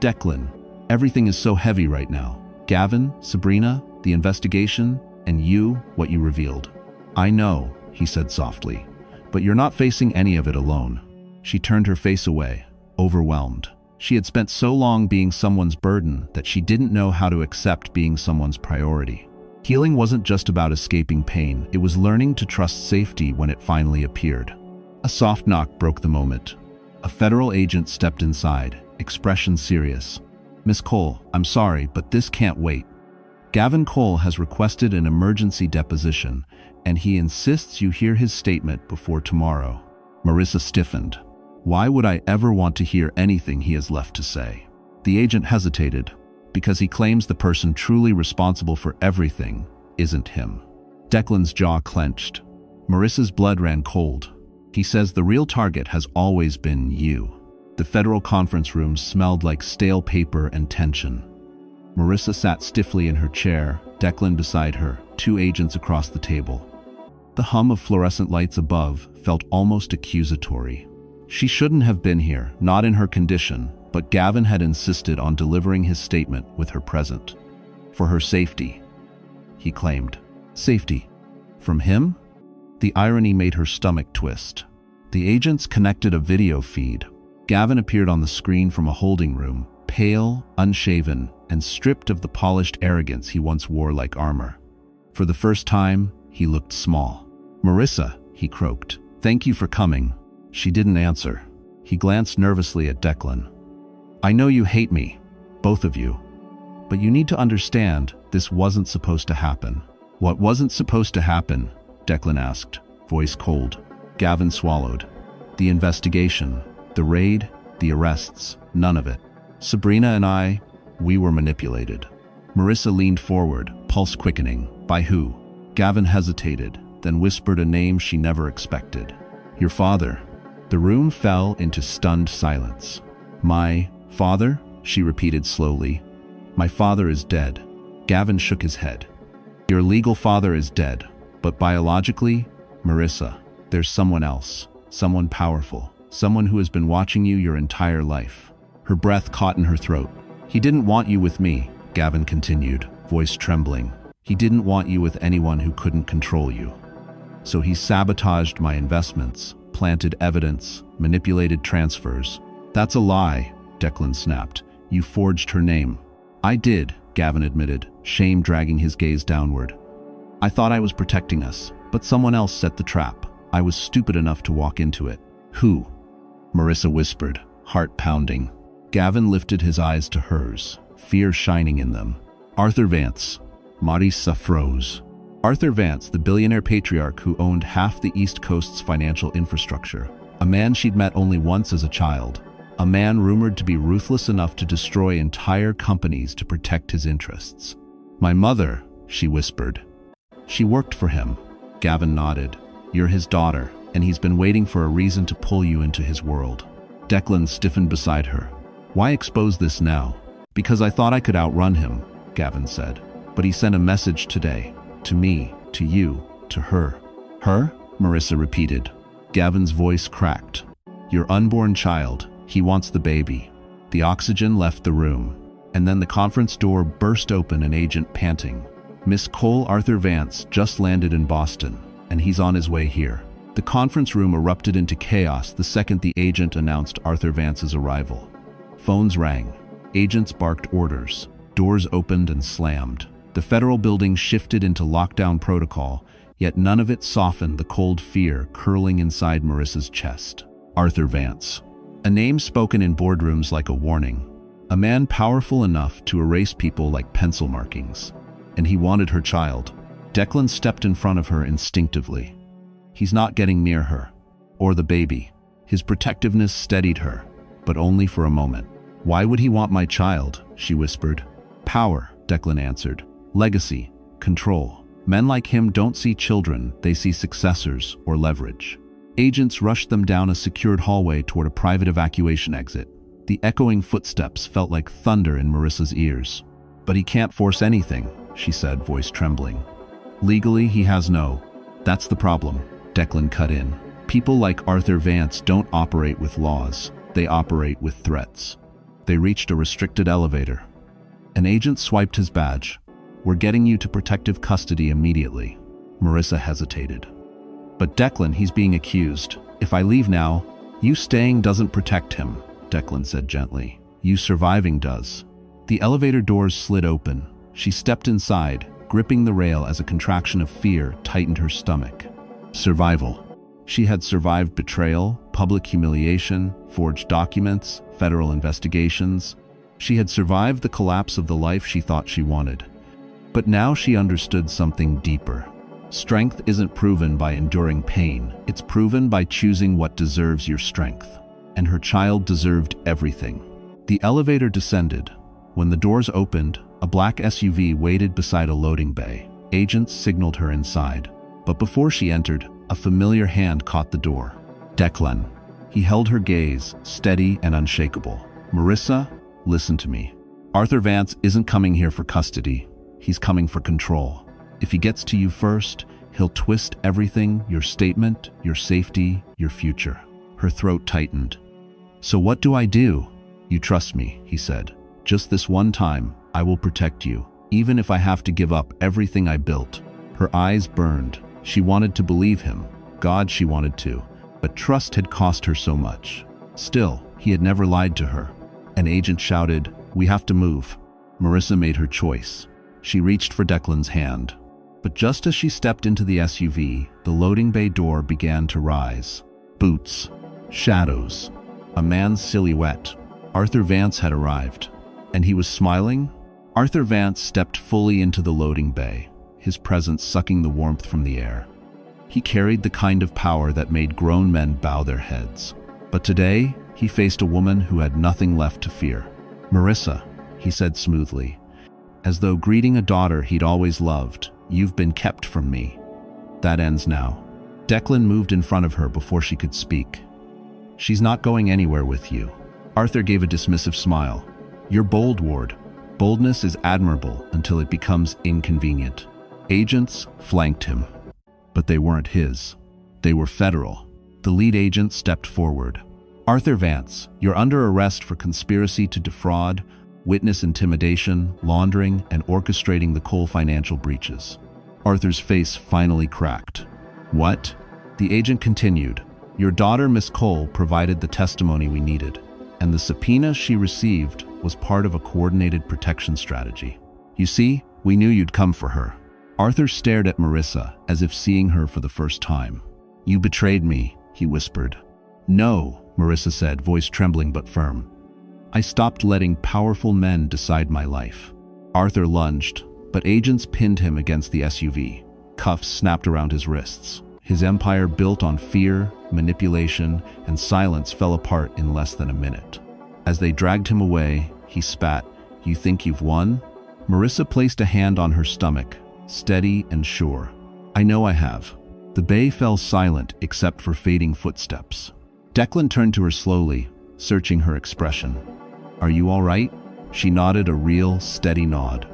Speaker 1: "Declan, everything is so heavy right now. Gavin, Sabrina, the investigation, and you, what you revealed." "I know," he said softly, "but you're not facing any of it alone." She turned her face away, overwhelmed. She had spent so long being someone's burden that she didn't know how to accept being someone's priority. Healing wasn't just about escaping pain, it was learning to trust safety when it finally appeared. A soft knock broke the moment. A federal agent stepped inside, expression serious. "Miss Cole, I'm sorry, but this can't wait. Gavin Cole has requested an emergency deposition, and he insists you hear his statement before tomorrow." Marissa stiffened. Why would I ever want to hear anything he has left to say? The agent hesitated, because he claims the person truly responsible for everything isn't him. Declan's jaw clenched. Marissa's blood ran cold. He says the real target has always been you. The federal conference room smelled like stale paper and tension. Marissa sat stiffly in her chair, Declan beside her, two agents across the table. The hum of fluorescent lights above felt almost accusatory. She shouldn't have been here, not in her condition, but Gavin had insisted on delivering his statement with her present. For her safety, he claimed. Safety? From him? The irony made her stomach twist. The agents connected a video feed. Gavin appeared on the screen from a holding room, pale, unshaven, and stripped of the polished arrogance he once wore like armor. For the first time, he looked small. "Marissa," he croaked, "thank you for coming." She didn't answer. He glanced nervously at Declan. "I know you hate me, both of you. But you need to understand, this wasn't supposed to happen." "What wasn't supposed to happen?" Declan asked, voice cold. Gavin swallowed. "The investigation, the raid, the arrests, none of it. Sabrina and we were manipulated." Marissa leaned forward, pulse quickening. "By who?" Gavin hesitated, then whispered a name she never expected. "Your father." The room fell into stunned silence. "My father?" she repeated slowly. "My father is dead." Gavin shook his head. "Your legal father is dead, but biologically, Marissa, there's someone else, someone powerful, someone who has been watching you your entire life." Her breath caught in her throat. "He didn't want you with me," Gavin continued, voice trembling. "He didn't want you with anyone who couldn't control you. So he sabotaged my investments, planted evidence, manipulated transfers." "That's a lie," Declan snapped. "You forged her name." "I did," Gavin admitted, shame dragging his gaze downward. "I thought I was protecting us, but someone else set the trap. I was stupid enough to walk into it." "Who?" Marissa whispered, heart pounding. Gavin lifted his eyes to hers, fear shining in them. Arthur Vance. Marissa froze. Arthur Vance, the billionaire patriarch who owned half the East Coast's financial infrastructure. A man she'd met only once as a child. A man rumored to be ruthless enough to destroy entire companies to protect his interests. "My mother," she whispered. "She worked for him." Gavin nodded. "You're his daughter, and he's been waiting for a reason to pull you into his world." Declan stiffened beside her. "Why expose this now?" "Because I thought I could outrun him," Gavin said. "But he sent a message today. To me, to you, to her." "Her?" Marissa repeated. Gavin's voice cracked. "Your unborn child. He wants the baby." The oxygen left the room, and then the conference door burst open, an agent panting. "Miss Cole, Arthur Vance just landed in Boston, and he's on his way here." The conference room erupted into chaos the second the agent announced Arthur Vance's arrival. Phones rang. Agents barked orders. Doors opened and slammed. The federal building shifted into lockdown protocol, yet none of it softened the cold fear curling inside Marissa's chest. Arthur Vance. A name spoken in boardrooms like a warning. A man powerful enough to erase people like pencil markings. And he wanted her child. Declan stepped in front of her instinctively. He's not getting near her. Or the baby. His protectiveness steadied her, but only for a moment. "Why would he want my child?" she whispered. "Power," Declan answered. "Legacy. Control. Men like him don't see children, they see successors or leverage." Agents rushed them down a secured hallway toward a private evacuation exit. The echoing footsteps felt like thunder in Marissa's ears. "But he can't force anything," she said, voice trembling. "Legally, he has no. That's the problem," Declan cut in. "People like Arthur Vance don't operate with laws. They operate with threats." They reached a restricted elevator. An agent swiped his badge. "We're getting you to protective custody immediately." Marissa hesitated. "But Declan, he's being accused. If I leave now..." "You staying doesn't protect him," Declan said gently. "You surviving does." The elevator doors slid open. She stepped inside, gripping the rail as a contraction of fear tightened her stomach. Survival. She had survived betrayal, public humiliation, forged documents, federal investigations. She had survived the collapse of the life she thought she wanted. But now she understood something deeper. Strength isn't proven by enduring pain. It's proven by choosing what deserves your strength. And her child deserved everything. The elevator descended. When the doors opened, a black SUV waited beside a loading bay. Agents signaled her inside. But before she entered, a familiar hand caught the door. Declan. He held her gaze, steady and unshakable. "Marissa, listen to me. Arthur Vance isn't coming here for custody. He's coming for control. If he gets to you first, he'll twist everything, your statement, your safety, your future." Her throat tightened. "So what do I do?" "You trust me," he said. "Just this one time, I will protect you, even if I have to give up everything I built." Her eyes burned. She wanted to believe him. God, she wanted to. But trust had cost her so much. Still, he had never lied to her. An agent shouted, "We have to move." Marissa made her choice. She reached for Declan's hand. But just as she stepped into the SUV, the loading bay door began to rise. Boots. Shadows. A man's silhouette. Arthur Vance had arrived. And he was smiling? Arthur Vance stepped fully into the loading bay, his presence sucking the warmth from the air. He carried the kind of power that made grown men bow their heads. But today, he faced a woman who had nothing left to fear. "Marissa," he said smoothly, as though greeting a daughter he'd always loved, "You've been kept from me. That ends now." Declan moved in front of her before she could speak. "She's not going anywhere with you." Arthur gave a dismissive smile. "You're bold, Ward. Boldness is admirable until it becomes inconvenient." Agents flanked him. But they weren't his. They were federal. The lead agent stepped forward. "Arthur Vance, you're under arrest for conspiracy to defraud, witness intimidation, laundering, and orchestrating the Cole financial breaches." Arthur's face finally cracked. "What?" The agent continued. "Your daughter, Miss Cole, provided the testimony we needed, and the subpoena she received was part of a coordinated protection strategy. You see, we knew you'd come for her." Arthur stared at Marissa as if seeing her for the first time. "You betrayed me," he whispered. "No," Marissa said, voice trembling but firm. "I stopped letting powerful men decide my life. Arthur lunged, but agents pinned him against the SUV. Cuffs snapped around his wrists. His empire built on fear, manipulation, and silence fell apart in less than a minute. As they dragged him away, he spat, "You think you've won?" Marissa placed a hand on her stomach, steady and sure. "I know I have." The bay fell silent except for fading footsteps. Declan turned to her slowly, searching her expression. "Are you all right?" She nodded a real, steady nod.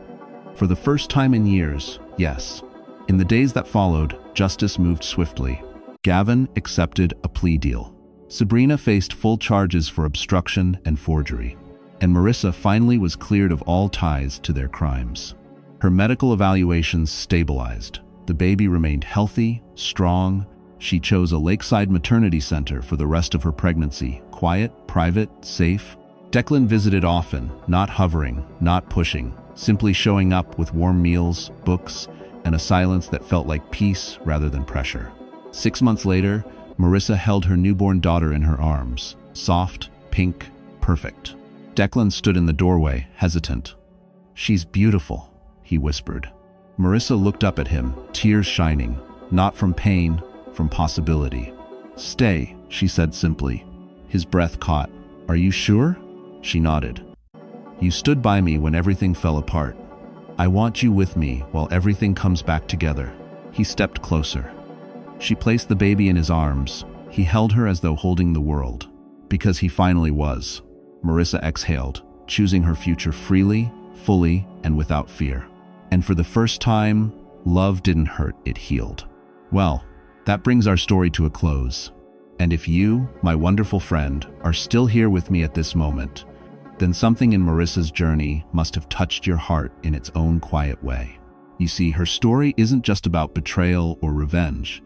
Speaker 1: For the first time in years, yes. In the days that followed, justice moved swiftly. Gavin accepted a plea deal. Sabrina faced full charges for obstruction and forgery. And Marissa finally was cleared of all ties to their crimes. Her medical evaluations stabilized. The baby remained healthy, strong. She chose a lakeside maternity center for the rest of her pregnancy. Quiet, private, safe. Declan visited often, not hovering, not pushing, simply showing up with warm meals, books, and a silence that felt like peace rather than pressure. 6 months later, Marissa held her newborn daughter in her arms. Soft, pink, perfect. Declan stood in the doorway, hesitant. "She's beautiful," he whispered. Marissa looked up at him, tears shining, not from pain, from possibility. "Stay," she said simply. His breath caught. "Are you sure?" She nodded. "You stood by me when everything fell apart. I want you with me while everything comes back together." He stepped closer. She placed the baby in his arms. He held her as though holding the world. Because he finally was. Marissa exhaled, choosing her future freely, fully, and without fear. And for the first time, love didn't hurt, it healed. Well, that brings our story to a close. And if you, my wonderful friend, are still here with me at this moment, then something in Marissa's journey must have touched your heart in its own quiet way. You see, her story isn't just about betrayal or revenge.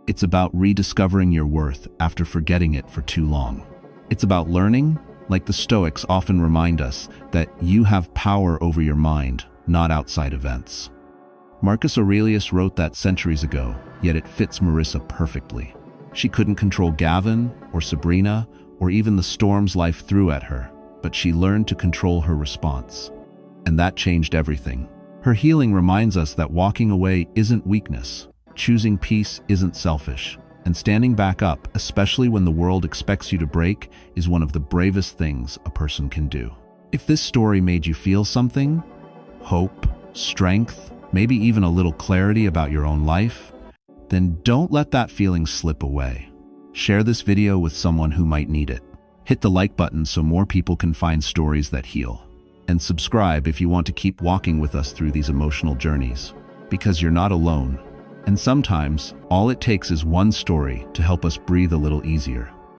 Speaker 1: It's about rediscovering your worth after forgetting it for too long. It's about learning, like the Stoics often remind us, that you have power over your mind, not outside events. Marcus Aurelius wrote that centuries ago, yet it fits Marissa perfectly. She couldn't control Gavin or Sabrina or even the storms life threw at her, but she learned to control her response. And that changed everything. Her healing reminds us that walking away isn't weakness, choosing peace isn't selfish, and standing back up, especially when the world expects you to break, is one of the bravest things a person can do. If this story made you feel something, hope, strength, maybe even a little clarity about your own life, then don't let that feeling slip away. Share this video with someone who might need it. Hit the like button so more people can find stories that heal. And subscribe if you want to keep walking with us through these emotional journeys. Because you're not alone. And sometimes, all it takes is one story to help us breathe a little easier.